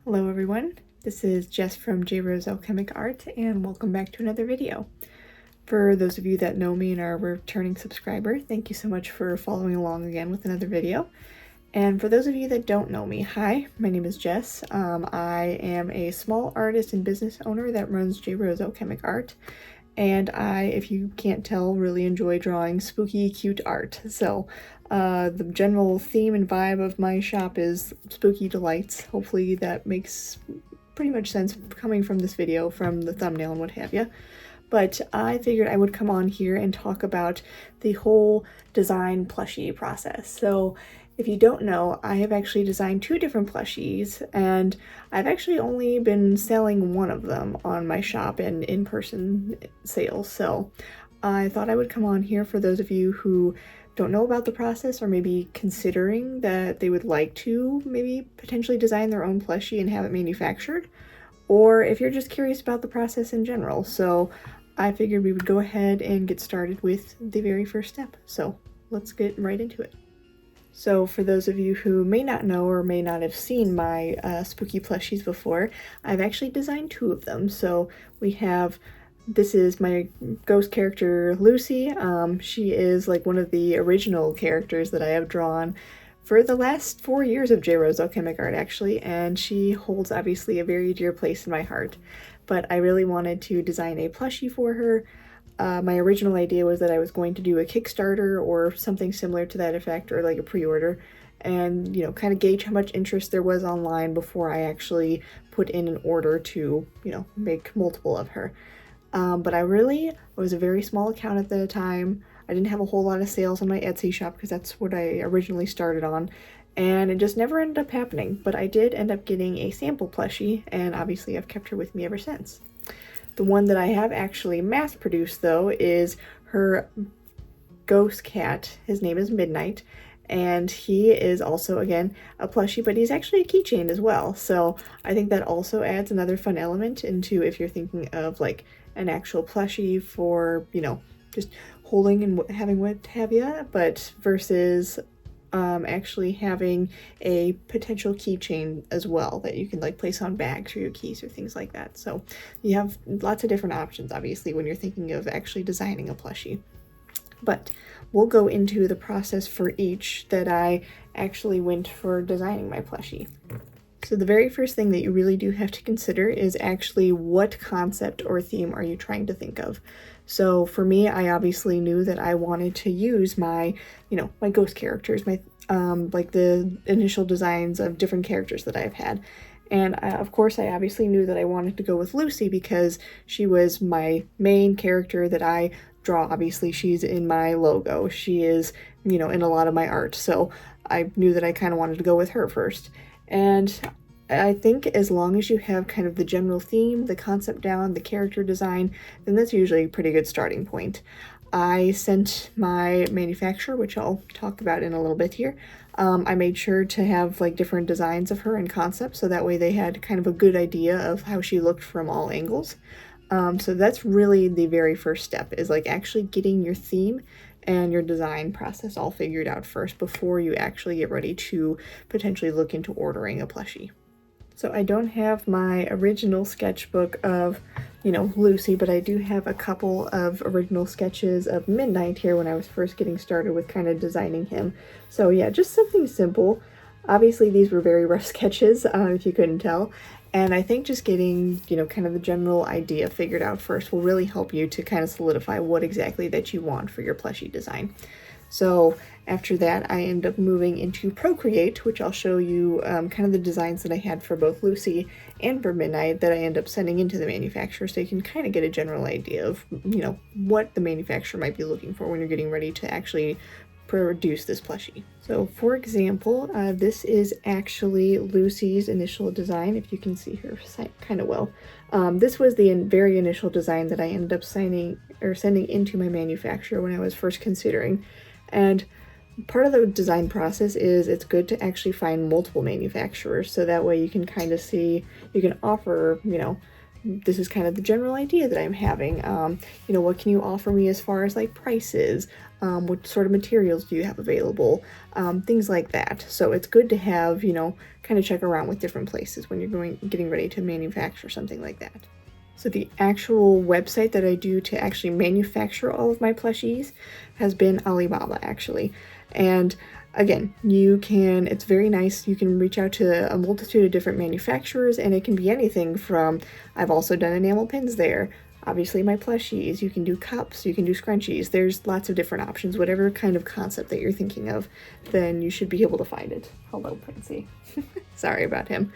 Hello everyone, this is Jess from J Rose Alchemic Art and welcome back to another video. For those of you that know me and are a returning subscriber, thank you so much for following along again with another video. And for those of you that don't know me, hi, my name is Jess. I am a small artist and business owner that runs J Rose Alchemic Art. And I, if you can't tell, really enjoy drawing spooky, cute art. So the general theme and vibe of my shop is spooky delights. Hopefully that makes pretty much sense coming from this video, from the thumbnail and what have you. But I figured I would come on here and talk about the whole design plushie process. So if you don't know, I have actually designed 2 different plushies, and I've actually only been selling one of them on my shop and in-person sales. So I thought I would come on here for those of you who don't know about the process, or maybe considering that they would like to maybe potentially design their own plushie and have it manufactured, or if you're just curious about the process in general. So I figured we would go ahead and get started with the very first step. So let's get right into it. So for those of you who may not know or may not have seen my spooky plushies before, I've actually designed 2 of them. So we have, this is my ghost character Lucy. She is like one of the original characters that I have drawn for the last 4 years of J Rose Alchemic Art actually, and she holds obviously a very dear place in my heart. But I really wanted to design a plushie for her. My original idea was that I was going to do a Kickstarter or something similar to that effect, or like a pre-order, and kind of gauge how much interest there was online before I actually put in an order to make multiple of her. But I was a very small account at the time. I didn't have a whole lot of sales on my Etsy shop because that's what I originally started on, and it just never ended up happening. But I did end up getting a sample plushie, and obviously I've kept her with me ever since. The one that I have actually mass-produced, though, is her ghost cat. His name is Midnight, and he is also, again, a plushie, but he's actually a keychain as well. So I think that also adds another fun element into if you're thinking of, like, an actual plushie for, just holding and having what have you, but versus actually having a potential keychain as well that you can like place on bags or your keys or things like that. So you have lots of different options obviously when you're thinking of actually designing a plushie. But we'll go into the process for each that I actually went for designing my plushie. So the very first thing that you really do have to consider is actually what concept or theme are you trying to think of. So for me, I obviously knew that I wanted to use my, my ghost characters, my like the initial designs of different characters that I've had. And of course, I obviously knew that I wanted to go with Lucy because she was my main character that I draw. Obviously, she's in my logo. She is, in a lot of my art. So I knew that I kind of wanted to go with her first. And I think as long as you have kind of the general theme, the concept down, the character design, then that's usually a pretty good starting point. I sent my manufacturer, which I'll talk about in a little bit here. I made sure to have like different designs of her and concepts, so that way they had kind of a good idea of how she looked from all angles. So that's really the very first step, is like actually getting your theme and your design process all figured out first before you actually get ready to potentially look into ordering a plushie. So I don't have my original sketchbook of, Lucy, but I do have a couple of original sketches of Midnight here when I was first getting started with kind of designing him. So yeah, just something simple. Obviously these were very rough sketches, if you couldn't tell. And I think just getting, kind of the general idea figured out first will really help you to kind of solidify what exactly that you want for your plushie design. So after that, I end up moving into Procreate, which I'll show you kind of the designs that I had for both Lucy and for Midnight that I end up sending into the manufacturer, so you can kind of get a general idea of, what the manufacturer might be looking for when you're getting ready to actually produce this plushie. So for example, this is actually Lucy's initial design, if you can see her kind of well. This was the very initial design that I ended up sending into my manufacturer when I was first considering. And part of the design process is it's good to actually find multiple manufacturers, so that way you can kind of see, you can offer, this is kind of the general idea that I'm having. You know, what can you offer me as far as like prices? What sort of materials do you have available? Things like that. So it's good to have, you know, kind of check around with different places when you're getting ready to manufacture something like that. So the actual website that I do to actually manufacture all of my plushies has been Alibaba, actually. And again, it's very nice. You can reach out to a multitude of different manufacturers, and it can be anything from, I've also done enamel pins there. Obviously my plushies, you can do cups, you can do scrunchies. There's lots of different options. Whatever kind of concept that you're thinking of, then you should be able to find it. Hello, Princey. Sorry about him.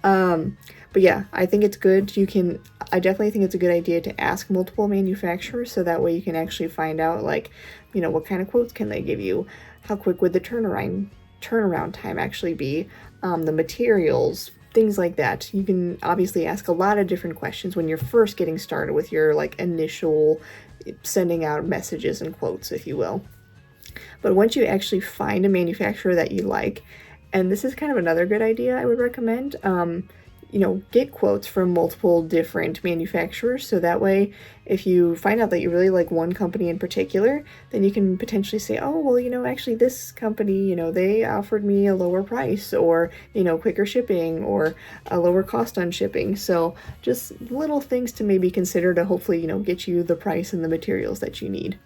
But yeah, I think it's good. I definitely think it's a good idea to ask multiple manufacturers, so that way you can actually find out, like, you know, what kind of quotes can they give you? How quick would the turnaround time actually be? The materials, things like that. You can obviously ask a lot of different questions when you're first getting started with your like initial sending out messages and quotes, if you will. But once you actually find a manufacturer that you like, and this is kind of another good idea I would recommend, you know, get quotes from multiple different manufacturers, so that way if you find out that you really like one company in particular, then you can potentially say, oh, well, you know, actually this company, you know, they offered me a lower price, or, you know, quicker shipping, or a lower cost on shipping. So just little things to maybe consider to hopefully, you know, get you the price and the materials that you need.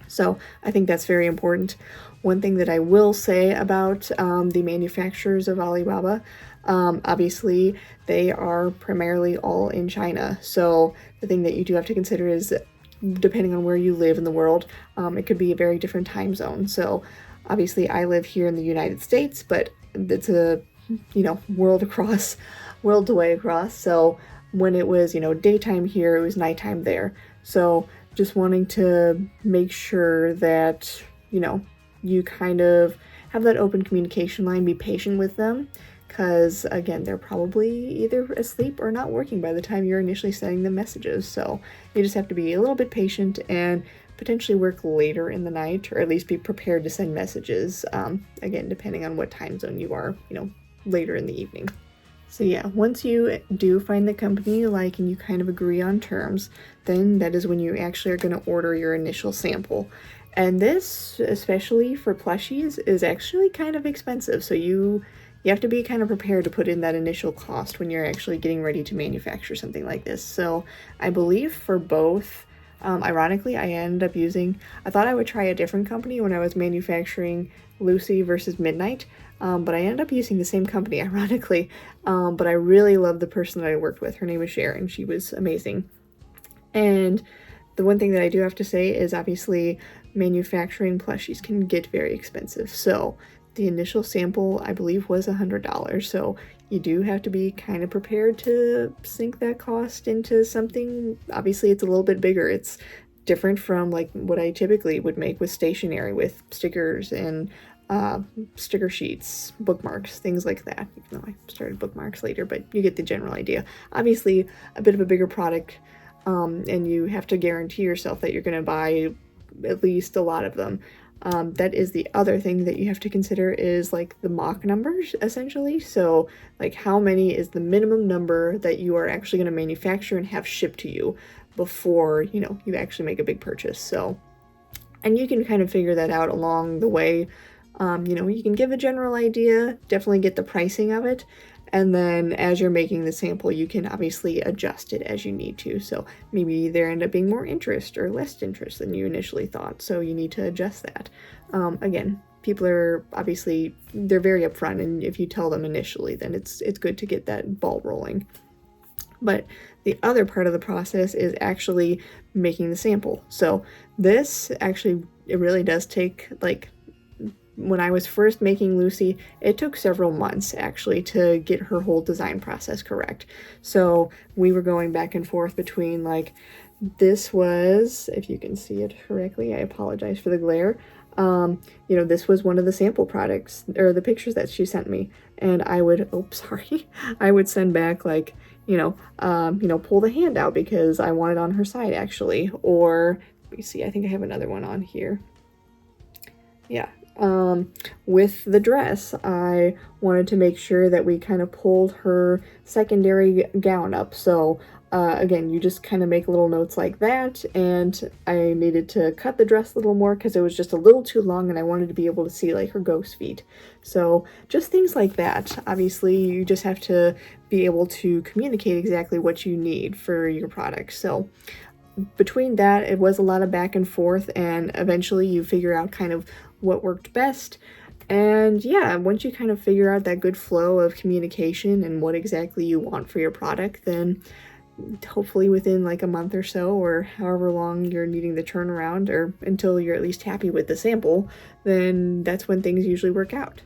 So I think that's very important. One thing that I will say about the manufacturers of Alibaba, obviously they are primarily all in China. So the thing that you do have to consider is, depending on where you live in the world, it could be a very different time zone. So obviously I live here in the United States, but it's a, you know, world away across. So when it was, you know, daytime here, it was nighttime there. So just wanting to make sure that, you know, you kind of have that open communication line, be patient with them, because again, they're probably either asleep or not working by the time you're initially sending them messages. So you just have to be a little bit patient and potentially work later in the night, or at least be prepared to send messages, again, depending on what time zone you are, you know, later in the evening. So yeah, once you do find the company you like and you kind of agree on terms, then that is when you actually are going to order your initial sample. And this, especially for plushies, is actually kind of expensive. So you have to be kind of prepared to put in that initial cost when you're actually getting ready to manufacture something like this. So I believe for both, ironically, I thought I would try a different company when I was manufacturing Lucy versus Midnight. But I ended up using the same company, ironically. But I really loved the person that I worked with. Her name was Sharon. She was amazing. And the one thing that I do have to say is, obviously, manufacturing plushies can get very expensive. So the initial sample, I believe, was $100. So you do have to be kind of prepared to sink that cost into something. Obviously, it's a little bit bigger. It's different from like what I typically would make with stationery, with stickers and sticker sheets, bookmarks, things like that. Even though I started bookmarks later, but you get the general idea. Obviously, a bit of a bigger product, and you have to guarantee yourself that you're going to buy at least a lot of them. That is the other thing that you have to consider, is like the mock numbers, essentially. So like, how many is the minimum number that you are actually going to manufacture and have shipped to you before, you know, you actually make a big purchase. So, and you can kind of figure that out along the way. You know, you can give a general idea, definitely get the pricing of it, and then as you're making the sample, you can obviously adjust it as you need to. So maybe there end up being more interest or less interest than you initially thought, so you need to adjust that. Again, people are obviously, they're very upfront, and if you tell them initially, then it's good to get that ball rolling. But the other part of the process is actually making the sample. So this actually, it really does take, like, when I was first making Lucy, it took several months actually to get her whole design process correct. So we were going back and forth between, like, this was, if you can see it correctly, I apologize for the glare. You know, this was one of the sample products, or the pictures that she sent me, and I would, I would send back, like, you know, pull the hand out because I want it on her side actually. Or let me see, I think I have another one on here. Yeah. With the dress, I wanted to make sure that we kind of pulled her secondary gown up. So again, you just kind of make little notes like that, and I needed to cut the dress a little more because it was just a little too long and I wanted to be able to see like her ghost feet. So just things like that. Obviously, you just have to be able to communicate exactly what you need for your product. So between that, it was a lot of back and forth, and eventually you figure out kind of what worked best. And yeah, once you kind of figure out that good flow of communication and what exactly you want for your product, then hopefully within like a month or so, or however long you're needing the turnaround, or until you're at least happy with the sample, then that's when things usually work out.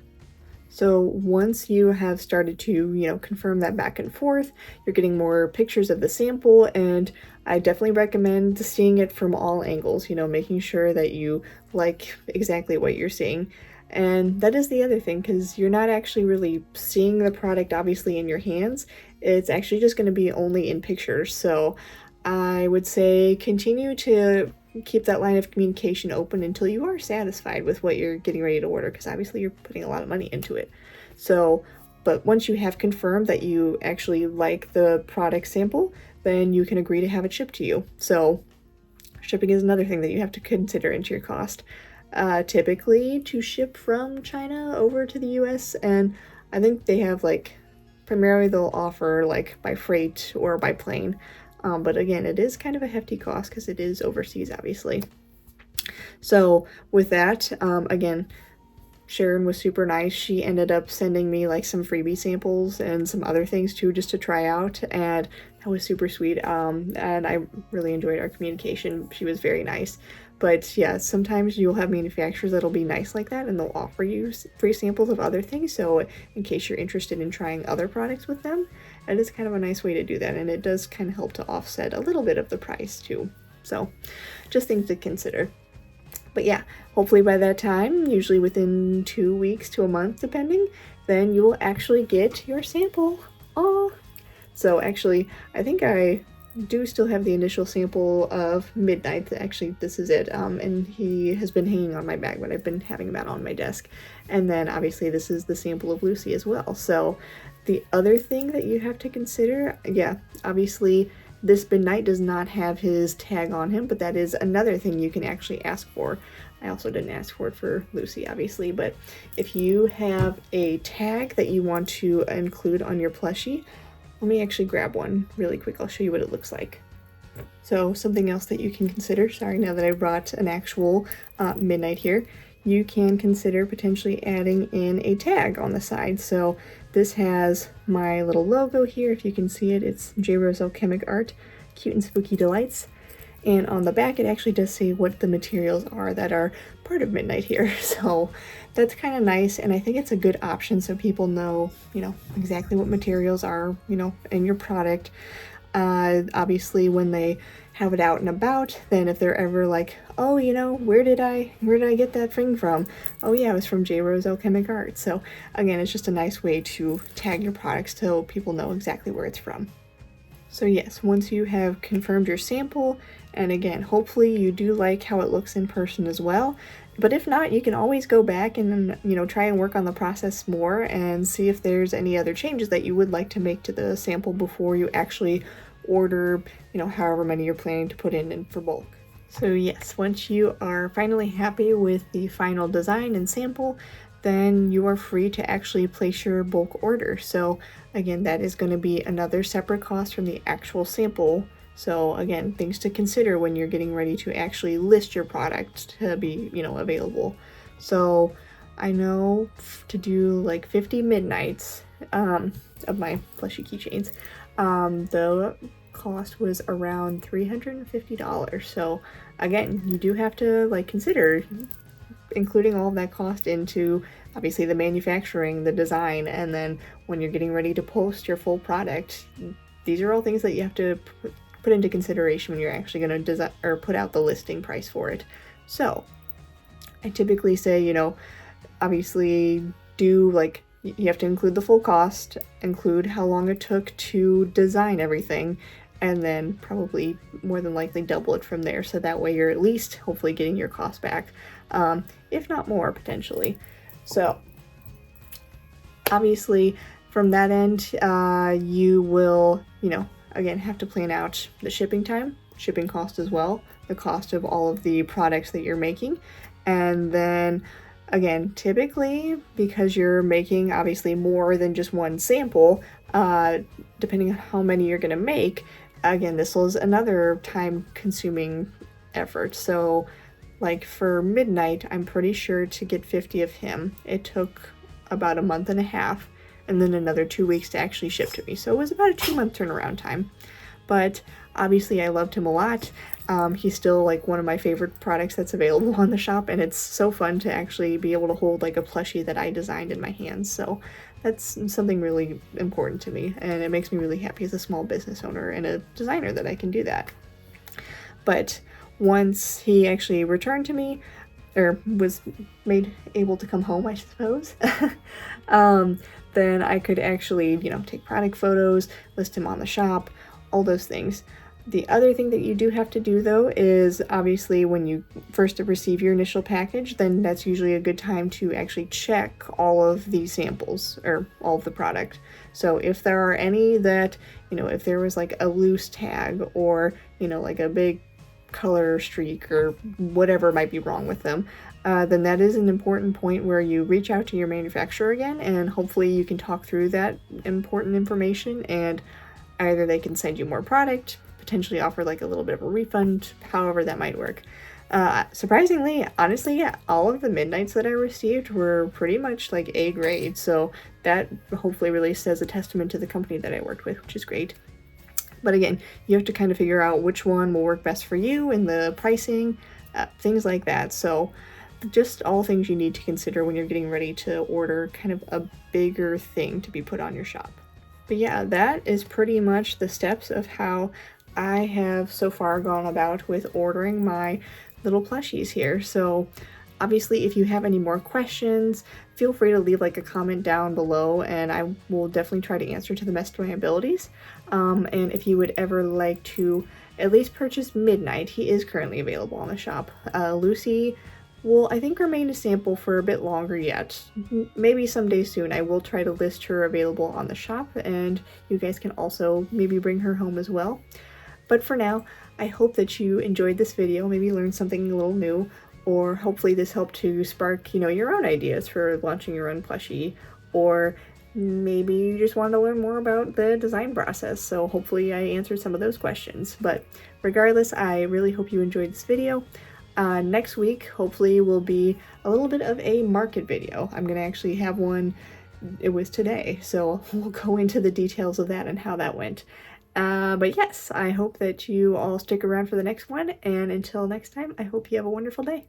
So once you have started to, confirm that back and forth, you're getting more pictures of the sample, and I definitely recommend seeing it from all angles, making sure that you like exactly what you're seeing. And that is the other thing, because you're not actually really seeing the product obviously in your hands. It's actually just going to be only in pictures. So I would say continue to keep that line of communication open until you are satisfied with what you're getting ready to order, because obviously you're putting a lot of money into it. So, but once you have confirmed that you actually like the product sample, then you can agree to have it shipped to you. So shipping is another thing that you have to consider into your cost. Typically to ship from China over to the US, and I think they have primarily they'll offer by freight or by plane. But again, it is kind of a hefty cost because it is overseas, obviously. So with that, again, Sharon was super nice. She ended up sending me some freebie samples and some other things too, just to try out, and that was super sweet. And I really enjoyed our communication. She was very nice. But yeah, sometimes you'll have manufacturers that'll be nice like that, and they'll offer you free samples of other things. So in case you're interested in trying other products with them, it is kind of a nice way to do that, and it does kind of help to offset a little bit of the price too. So just things to consider. But yeah, hopefully by that time, usually within 2 weeks to a month depending, then you will actually get your sample. Oh, so actually I think I do still have the initial sample of Midnight. Actually, this is it, and he has been hanging on my bag, but I've been having that on my desk. And then obviously this is the sample of Lucy as well. So the other thing that you have to consider, yeah, obviously this Midnight does not have his tag on him, but that is another thing you can actually ask for. I also didn't ask for it for Lucy, obviously, but if you have a tag that you want to include on your plushie, let me actually grab one really quick. I'll show you what it looks like. So something else that you can consider, sorry, now that I brought an actual Midnight here, you can consider potentially adding in a tag on the side. So this has my little logo here. If you can see it, it's J. Rose Alchemic Art, Cute and Spooky Delights. And on the back, it actually does say what the materials are that are part of Midnight here. So that's kind of nice, and I think it's a good option so people know, exactly what materials are, in your product. Obviously, when they have it out and about, then if they're ever like, oh, where did I get that thing from? Oh yeah, it was from J. Rose Alchemic Art. So again, it's just a nice way to tag your products so people know exactly where it's from. So yes, once you have confirmed your sample, and again, hopefully you do like how it looks in person as well, but if not, you can always go back and, try and work on the process more and see if there's any other changes that you would like to make to the sample before you actually order, however many you're planning to put in for bulk. So yes, once you are finally happy with the final design and sample, then you are free to actually place your bulk order. So again, that is going to be another separate cost from the actual sample. So again, things to consider when you're getting ready to actually list your product to be, available. So I know to do 50 Midnights of my plushie keychains, the cost was around $350. So again, you do have to consider including all of that cost into obviously the manufacturing, the design, and then when you're getting ready to post your full product, these are all things that you have to put into consideration when you're actually going to design or put out the listing price for it. So I typically say, obviously do you have to include the full cost, include how long it took to design everything, and then probably more than likely double it from there. So that way you're at least hopefully getting your cost back, if not more potentially. So obviously from that end, you will, again, have to plan out the shipping time, shipping cost as well, the cost of all of the products that you're making. And then again, typically, because you're making obviously more than just one sample, depending on how many you're going to make, again, this was another time consuming effort. So like for Midnight, I'm pretty sure to get 50 of him, it took about a month and a half, and then another 2 weeks to actually ship to me. So it was about a 2-month turnaround time. But obviously I loved him a lot. He's still like one of my favorite products that's available on the shop, and it's so fun to actually be able to hold like a plushie that I designed in my hands. So that's something really important to me, and it makes me really happy as a small business owner and a designer that I can do that. But once he actually returned to me, or was made able to come home, I suppose, then I could actually, take product photos, list him on the shop, all those things. The other thing that you do have to do though is obviously when you first receive your initial package, then that's usually a good time to actually check all of the samples or all of the product. So if there are any that, if there was like a loose tag or, like a big color streak or whatever might be wrong with them, then that is an important point where you reach out to your manufacturer again, and hopefully you can talk through that important information, and either they can send you more product, potentially offer like a little bit of a refund, however that might work. Surprisingly, honestly, yeah, all of the Midnights that I received were pretty much like A grade, so that hopefully really says a testament to the company that I worked with, which is great. But again, you have to kind of figure out which one will work best for you and the pricing, things like that. So just all things you need to consider when you're getting ready to order kind of a bigger thing to be put on your shop. But yeah, that is pretty much the steps of how I have so far gone about with ordering my little plushies here. So obviously, if you have any more questions, feel free to leave like a comment down below, and I will definitely try to answer to the best of my abilities. And if you would ever like to at least purchase Midnight, he is currently available on the shop. Lucy will, I think, remain a sample for a bit longer yet. Maybe someday soon I will try to list her available on the shop, and you guys can also maybe bring her home as well. But for now, I hope that you enjoyed this video, maybe learned something a little new, or hopefully this helped to spark, your own ideas for launching your own plushie, or maybe you just want to learn more about the design process. So hopefully I answered some of those questions. But regardless, I really hope you enjoyed this video. Next week, hopefully, will be a little bit of a market video. I'm going to actually have one, it was today, so we'll go into the details of that and how that went. But yes, I hope that you all stick around for the next one, and until next time, I hope you have a wonderful day.